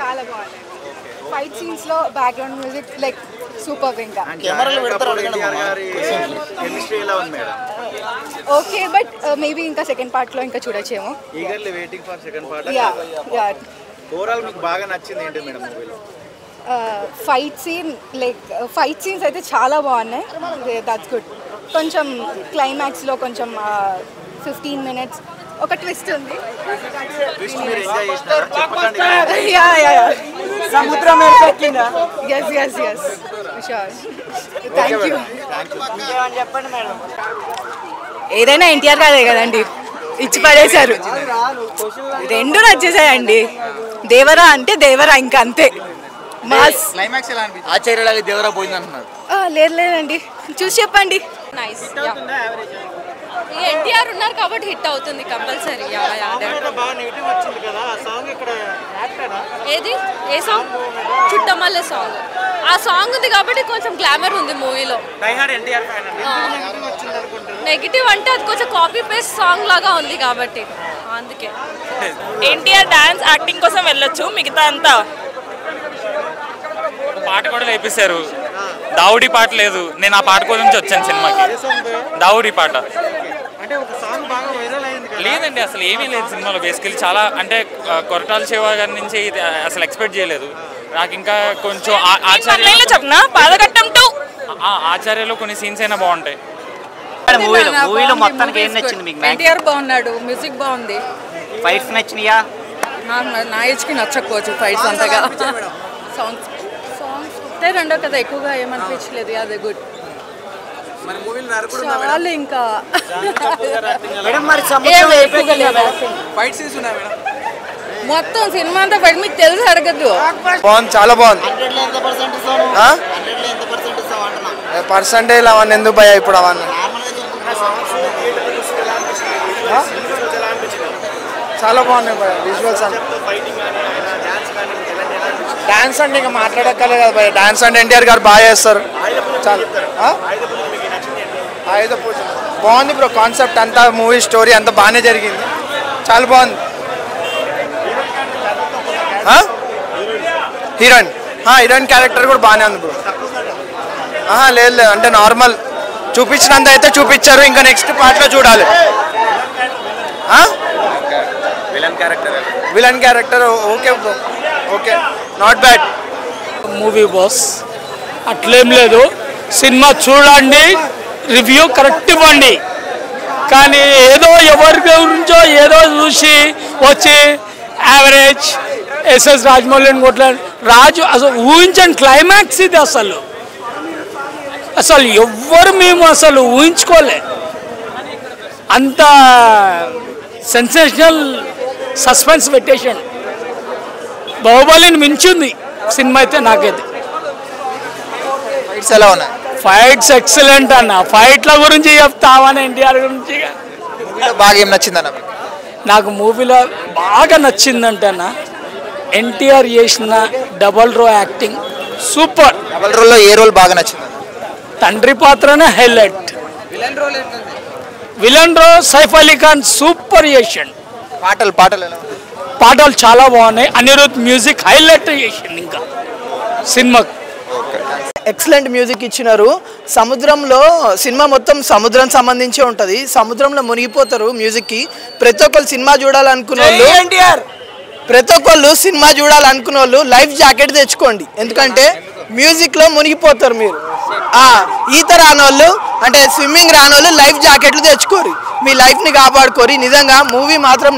చాలా బాగుంది. Fight scenes లో బ్యాక్గ్రౌండ్ మ్యూజిక్ లైక్ సూపర్. ఇంకా ఓకే, బట్ మేబీ ఇంకా సెకండ్ పార్ట్ లో ఇంకా చూడొచ్చేమో. Fight scene like fight scenes అయితే చాలా బాగున్నాయి. That's good. కొంచెం క్లైమాక్స్ లో కొంచెం 15 minutes ఒక ట్విస్ట్ ఉంది. సముద్రం చెప్పండి మేడం. ఏదైనా ఎన్టీఆర్ గారే కదండి, ఇచ్చి పడేశారు. రెండు నచ్చేసాయండి. దేవరా అంటే దేవరా, ఇంకా అంతే. ఆచార్యలాగా దేవరా పోయింది అంటున్నారు. లేదండి, చూసి చెప్పండి. ఎన్టీఆర్ ఉన్నారు కాబట్టి హిట్ అవుతుంది కంపల్సరీ. ఏది ఏ సాంగ్? చుట్టమల్లె సాంగ్. ఆ సాంగ్ ఉంది కాబట్టి కొంచెం గ్లామర్ ఉంది మూవీలో. నెగిటివ్ అంటే అది కొంచెం కాపీ పేస్ట్ సాంగ్ లాగా ఉంది కాబట్టి అందుకే. ఎన్టీఆర్ డాన్స్ యాక్టింగ్ కోసం వెళ్ళొచ్చు, మిగతా అంతా పాట కూడా లేపిస్తారు. దావుడి పాట లేదు, నేను ఆ పాట కోసం వచ్చాను సినిమాకి. దావుడి పాట లేదండి, అసలు ఏమీ లేదు సినిమాలో. బేసికలీ చాలా అంటే కొరటాల శివ గారి నుంచి అసలు ఎక్స్పెక్ట్ చేయలేదు. నాకు ఇంకా కొంచెం ఆచార్యలో కొన్ని సీన్స్ అయినా బాగుంటాయి. మూవీలో మొత్తానికి ఏం నచ్చింది మీకు? ఎన్టీఆర్ బాగున్నాడు, మ్యూజిక్ బాగుంది. ఫైట్స్ నచ్చినాయా? నా ఏజ్కి నచ్చకపోవచ్చు ఫైట్స్ అంతగా. సాంగ్స్ రెండో కదా, ఎక్కువగా ఏమనిపించలేదు. అదే గుడ్. చాలా ఇంకా మొత్తం సినిమా అంతా బయట మీకు తెలిసి అడగద్దు. బాగుంది, చాలా బాగుంది. పర్సంటేజ్ అవన్నీ ఎందుకు భయ ఇప్పుడు అవన్నీ చాలా బాగున్నాయి భయ. విజువల్స్ అంటే డాన్స్ అంటే ఇంకా మాట్లాడక్కర్లేదు కదా భయ. డాన్స్ అంటే ఎన్టీఆర్ గారు బాగా చేస్తారు. చాలా ఆయుధ పూజ బాగుంది బ్రో. కాన్సెప్ట్ అంతా, మూవీ స్టోరీ అంతా బాగానే జరిగింది. చాలా బాగుంది. హీరోయిన్ క్యారెక్టర్ కూడా బాగానే ఉంది బ్రో. లేదు అంటే నార్మల్ చూపించినంత అయితే చూపించారు. ఇంకా నెక్స్ట్ పార్ట్లో చూడాలి. Villain character okay bro, okay, not bad movie boss. అట్లేం లేదు, సినిమా చూడండి, రివ్యూ కరెక్ట్ ఇవ్వండి. కానీ ఏదో ఎవరి గురించో ఏదో చూసి వచ్చి యావరేజ్ ఎస్ఎస్ రాజమౌళిని కొట్లాడు రాజు. అసలు ఊహించండి క్లైమాక్స్ ఇది. అసలు ఎవ్వరు మేము అసలు ఊహించుకోలే. అంత సెన్సేషనల్ సస్పెన్స్ పెట్టేసాడు. బాహుబలిని మించింది సినిమా అయితే నాకైతే. ఎలా ఉన్నాయి? ఫైట్స్ ఎక్సలెంట్ అన్న. ఫైట్ల గురించి చెప్తామని ఎన్టీఆర్ గురించి బాగా ఏం నచ్చిందన్న? నాకు మూవీలో బాగా నచ్చిందంటన్న ఎన్టీఆర్ చేసిన డబల్ రో యాక్టింగ్ సూపర్. డబల్ రోల్లో ఏ రోల్ బాగా నచ్చింది? తండ్రి పాత్రనే హైలైట్. విలన్ రో సైఫ్ అలీ ఖాన్ సూపర్ చేసిండు. పాటలు చాలా బాగున్నాయి. అనిరుద్ మ్యూజిక్ హైలైట్ చేసిండు. ఇంకా సినిమా ఎక్సలెంట్ మ్యూజిక్ ఇచ్చినారు. సముద్రంలో సినిమా మొత్తం సముద్రం సంబంధించే ఉంటుంది. సముద్రంలో మునిగిపోతారు మ్యూజిక్కి. ప్రతి ఒక్కరు సినిమా చూడాలనుకున్న వాళ్ళు లైఫ్ జాకెట్ తెచ్చుకోండి. ఎందుకంటే మ్యూజిక్లో మునిగిపోతారు మీరు. ఈత రానోళ్ళు అంటే స్విమ్మింగ్ రానోళ్ళు లైఫ్ జాకెట్లు తెచ్చుకోరు, మీ లైఫ్ని కాపాడుకోరు. నిజంగా మూవీ మాత్రం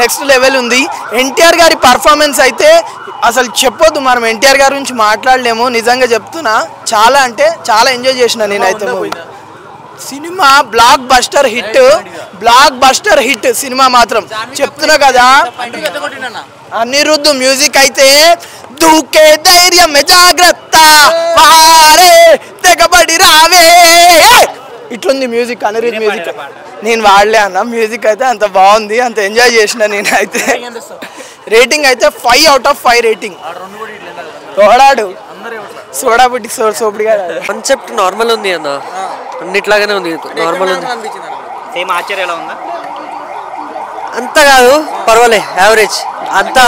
నెక్స్ట్ లెవెల్ ఉంది. ఎన్టీఆర్ గారి పర్ఫార్మెన్స్ అయితే అసలు చెప్పొద్దు. మనం ఎన్టీఆర్ గారి గురించి మాట్లాడలేము. నిజంగా చెప్తున్నా, చాలా అంటే చాలా ఎంజాయ్ చేసిన నేనైతే movie. Cinema block buster hit cinema మాత్రం చెప్తున్నా కదా. అనిరుద్ధ్ మ్యూజిక్ అయితే దూకే ధైర్యం జాగ్రత్త తెగబడి రావే ఇట్లుంది మ్యూజిక్. అనిరుద్ధ్ మ్యూజిక్ నేను వాడలే అన్న. మ్యూజిక్ అయితే అంత బాగుంది, అంత ఎంజాయ్ చేసిన నేనైతే. రేటింగ్ అయితే 5 out of 5 రేటింగ్. ఓడాడు సోడా పుట్టి సోపుడిగా. కాన్సెప్ట్ నార్మల్ ఉంది అన్న, అన్నిట్లాగానే ఉంది. నార్మల్ ఉంది. సేమ్ ఆచార్య ఎలా ఉందా? అంత కాదు పర్వాలే యావరేజ్ అంత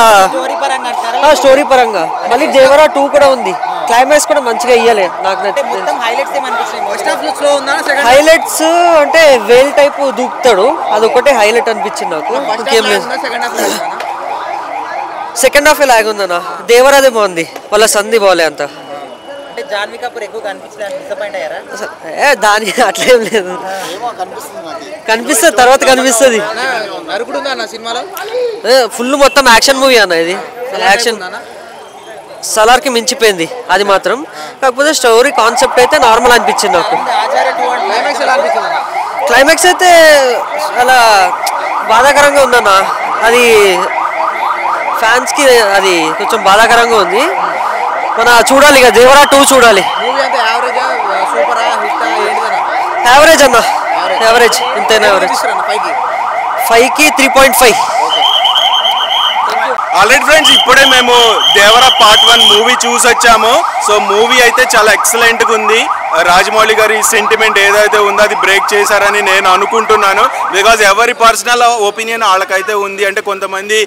స్టోరీ పరంగా మళ్ళీ దేవరా 2 కూడా ఉంది క్లైమాక్స్ కూడా మంచిగా ఇయ్యలే నాకు హైలైట్స్ అంటే వేల్ టైప్ దూకుతాడు అదొకటే హైలైట్ అనిపించింది నాకు ఇంకేం లేదు సెకండ్ హాఫ్ లాగ్ ఉందన్న దేవరాదే బాగుంది వాళ్ళ సంధి బాగాలే అంత దాని అట్లేం లేదు కనిపిస్తుంది తర్వాత కనిపిస్తుంది ఫుల్ మొత్తం యాక్షన్ మూవీ అన్న ఇది యాక్షన్ సలార్కి మించిపోయింది అది మాత్రం కాకపోతే స్టోరీ కాన్సెప్ట్ అయితే నార్మల్ అనిపించింది నాకు క్లైమాక్స్ అయితే చాలా బాధాకరంగా ఉందన్న అది ఫ్యాన్స్కి అది కొంచెం బాధాకరంగా ఉంది మన చూడాలి ఇక దేవరా 2 చూడాలి యావరేజ్ అన్న యావరేజ్ ఇంతైనా యావరేజ్ 5కి 3.5 ఆల్రెడీ ఫ్రెండ్స్ ఇప్పుడే మేము దేవరా పార్ట్ 1 మూవీ చూసి వచ్చాము సో మూవీ అయితే చాలా ఎక్సలెంట్గా ఉంది రాజమౌళి గారి సెంటిమెంట్ ఏదైతే ఉందో అది బ్రేక్ చేశారని నేను అనుకుంటున్నాను బికాజ్ ఎవరి పర్సనల్ ఒపీనియన్ వాళ్ళకైతే ఉంది అంటే కొంతమంది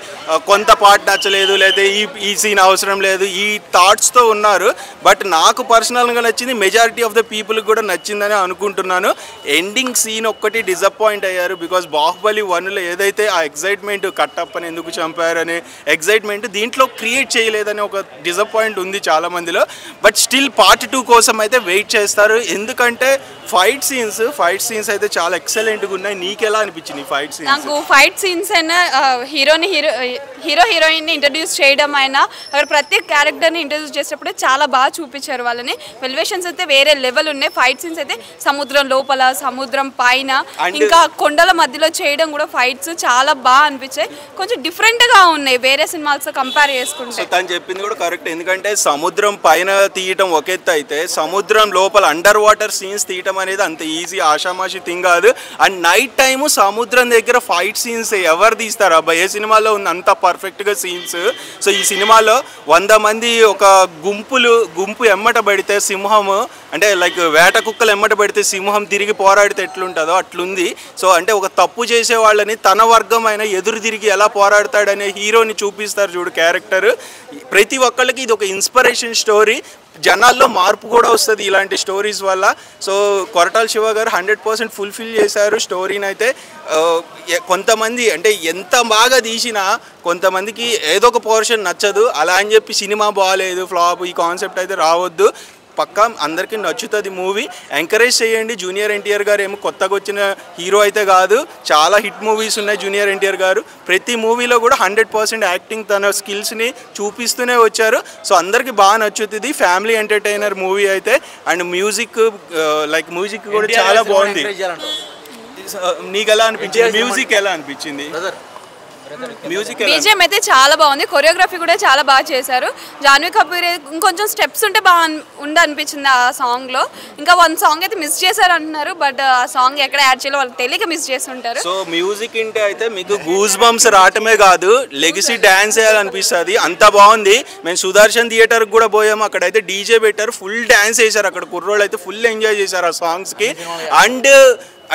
కొంత పార్ట్ నచ్చలేదు లేదా ఈ సీన్ అవసరం లేదు ఈ థాట్స్తో ఉన్నారు బట్ నాకు పర్సనల్గా నచ్చింది మెజారిటీ ఆఫ్ ద పీపుల్కి కూడా నచ్చిందని అనుకుంటున్నాను ఎండింగ్ సీన్ ఒక్కటి డిసప్పాయింట్ అయ్యారు బికాజ్ బాహుబలి 1లో ఏదైతే ఆ ఎగ్జైట్మెంట్ కట్టప్పని ఎందుకు చంపారనే ఎగ్జైట్మెంట్ దీంట్లో క్రియేట్ చేయలేదని ఒక డిసప్పాయింట్ ఉంది చాలా మందిలో బట్ స్టిల్ పార్ట్ 2 కోసం అయితే వెయిట్ చేస్తారు ఎందుకంటే ఫైట్ సీన్స్ అయితే చాలా ఎక్సలెంట్గా ఉన్నాయి నీకు ఎలా అనిపించింది ఫైట్ సీన్స్ నాకు ఫైట్ సీన్స్ అయినా హీరో హీరోయిన్ని ఇంట్రడ్యూస్ చేయడం అయినా అక్కడ ప్రతి క్యారెక్టర్ని ఇంట్రడ్యూస్ చేసేటప్పుడు చాలా బాగా చూపించారు వాళ్ళని ఎలివేషన్స్ అయితే వేరే లెవెల్ ఉన్నాయి ఫైట్ సీన్స్ అయితే సముద్రం లోపల సముద్రం పైన ఇంకా కొండల మధ్యలో చేయడం కూడా ఫైట్స్ చాలా బాగా అనిపించాయి కొంచెం డిఫరెంట్గా ఉన్నాయి వేరే సినిమాలతో కంపేర్ చేసుకుంటే తను చెప్పింది కూడా కరెక్ట్ ఎందుకంటే సముద్రం పైన తీయటం ఒక ఎత్తు అయితే సముద్రం లోపల అండర్ వాటర్ సీన్స్ తీయటం అనేది అంత ఈజీ ఆషామాషి థింగ్ కాదు అండ్ నైట్ టైము సముద్రం దగ్గర ఫైట్ సీన్స్ ఎవరు తీస్తారు అబ్బా ఏ సినిమాలో ఉంది అంత పర్ఫెక్ట్గా సీన్స్ సో ఈ సినిమాలో 100 మంది ఒక గుంపు ఎమ్మట పడితే సింహము అంటే లైక్ వేట కుక్కలు ఎమ్మట పడితే సింహం తిరిగి పోరాడితే ఎట్లుంటుందో అట్లుంది సో అంటే ఒక తప్పు చేసే వాళ్ళని తన వర్గం అయినా ఎదురు తిరిగి ఎలా పోరాడతాడనే హీరోని చూపిస్తారు చూడు క్యారెక్టర్ ప్రతి ఒక్కళ్ళకి ఇది ఒక ఇన్స్పిరేషన్ స్టోరీ జనాల్లో మార్పు కూడా వస్తుంది ఇలాంటి స్టోరీస్ వల్ల సో కొరటాల శివ గారు 100% ఫుల్ఫిల్ చేశారు స్టోరీని అయితే కొంతమంది అంటే ఎంత బాగా తీసినా కొంతమందికి ఏదో ఒక పోర్షన్ నచ్చదు అలా అని చెప్పి సినిమా బాగాలేదు ఫ్లాప్ ఈ కాన్సెప్ట్ అయితే రావద్దు పక్కా అందరికీ నచ్చుతుంది మూవీ ఎంకరేజ్ చేయండి జూనియర్ ఎన్టీఆర్ గారు ఏమో కొత్తగా వచ్చిన హీరో అయితే కాదు చాలా హిట్ మూవీస్ ఉన్నాయి జూనియర్ ఎన్టీఆర్ గారు ప్రతి మూవీలో కూడా 100% యాక్టింగ్ తన స్కిల్స్ని చూపిస్తూనే వచ్చారు సో అందరికీ బాగా నచ్చుతుంది ఫ్యామిలీ ఎంటర్టైనర్ మూవీ అయితే అండ్ మ్యూజిక్ కూడా చాలా బాగుంది నీకు ఎలా అనిపించింది మ్యూజిక్ ఎలా అనిపించింది బీజిఎం అయితే చాలా బాగుంది కొరియోగ్రఫీ కూడా చాలా బాగా చేశారు జాన్వీ కపూర్ ఇంకొంచెం స్టెప్స్ ఉంటే బాగా అనిపించింది ఆ సాంగ్లో ఇంకా 1 సాంగ్ అయితే మిస్ చేశారు అంటున్నారు బట్ ఆ సాంగ్ ఎక్కడ యాడ్ చేయాలో వాళ్ళకి తెలియక మిస్ చేస్తుంటారు సో మ్యూజిక్ ఇంటే అయితే మీకు గూస్ బంప్స్ రావటమే కాదు లెగసీ డ్యాన్స్ చేయాలనిపిస్తుంది అంత బాగుంది మేము సుదర్శన్ థియేటర్కి కూడా పోయాము అక్కడైతే డీజే పెట్టారు ఫుల్ డ్యాన్స్ చేశారు అక్కడ కుర్రోళ్ళు అయితే ఫుల్ ఎంజాయ్ చేశారు ఆ సాంగ్స్కి అండ్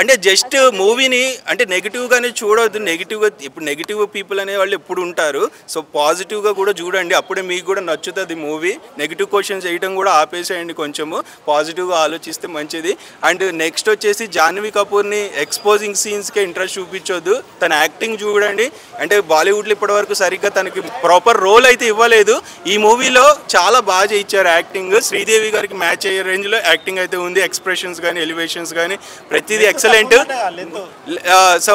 అంటే జస్ట్ మూవీని అంటే నెగిటివ్గానే చూడవద్దు నెగిటివ్గా ఇప్పుడు నెగిటివ్ పీపుల్ అనే వాళ్ళు ఎప్పుడు ఉంటారు సో పాజిటివ్గా కూడా చూడండి అప్పుడే మీకు కూడా నచ్చుతుంది మూవీ నెగిటివ్ క్వశ్చన్స్ వేయడం కూడా ఆపేసేయండి కొంచెము పాజిటివ్గా ఆలోచిస్తే మంచిది అండ్ నెక్స్ట్ వచ్చేసి జాహ్నవి కపూర్ని ఎక్స్పోజింగ్ సీన్స్కే ఇంట్రెస్ట్ చూపించొద్దు తన యాక్టింగ్ చూడండి అంటే బాలీవుడ్లో ఇప్పటివరకు సరిగ్గా తనకి ప్రాపర్ రోల్ అయితే ఇవ్వలేదు ఈ మూవీలో చాలా బాగా చేయించారు యాక్టింగ్ శ్రీదేవి గారికి మ్యాచ్ అయ్యే రేంజ్లో యాక్టింగ్ అయితే ఉంది ఎక్స్ప్రెషన్స్ కానీ ఎలివేషన్స్ కానీ ప్రతిదీ ఎక్సలెంట్ సో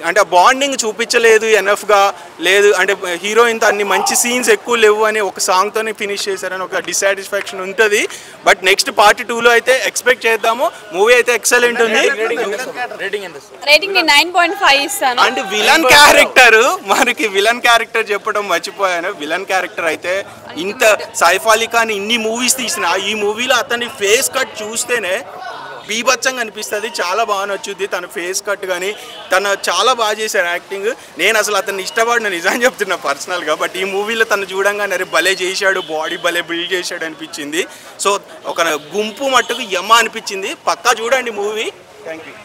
అంటే బాండింగ్ చూపించలేదు ఎనఫ్గా లేదు అంటే హీరోయిన్తో అన్ని మంచి సీన్స్ ఎక్కువ లేవు అని ఒక సాంగ్తోనే ఫినిష్ చేశారని ఒక డిసాటిస్ఫాక్షన్ ఉంటుంది బట్ నెక్స్ట్ పార్ట్ 2లో అయితే ఎక్స్పెక్ట్ చేద్దాము మూవీ అయితే ఎక్సలెంట్ ఉంది రేటింగ్ 9.5 ఇస్తాను అండ్ విలన్ క్యారెక్టర్ చెప్పడం మర్చిపోయాను విలన్ క్యారెక్టర్ అయితే ఇంత సైఫ్ అలీ ఖాన్ ఇన్ని మూవీస్ తీసిన ఈ మూవీలో అతని ఫేస్ కట్ చూస్తేనే బీభత్సంగా అనిపిస్తుంది చాలా బాగా నచ్చుద్ది తన ఫేస్ కట్ కానీ తను చాలా బాగా చేశారు యాక్టింగ్ నేను అసలు అతన్ని ఇష్టపడిన నిజం చెప్తున్నా పర్సనల్గా బట్ ఈ మూవీలో తను చూడంగానే భలే చేశాడు బాడీ భలే బిల్డ్ చేశాడు అనిపించింది సో ఒక గుంపు మట్టుకు యమ్మ అనిపించింది పక్కా చూడండి మూవీ థ్యాంక్ యూ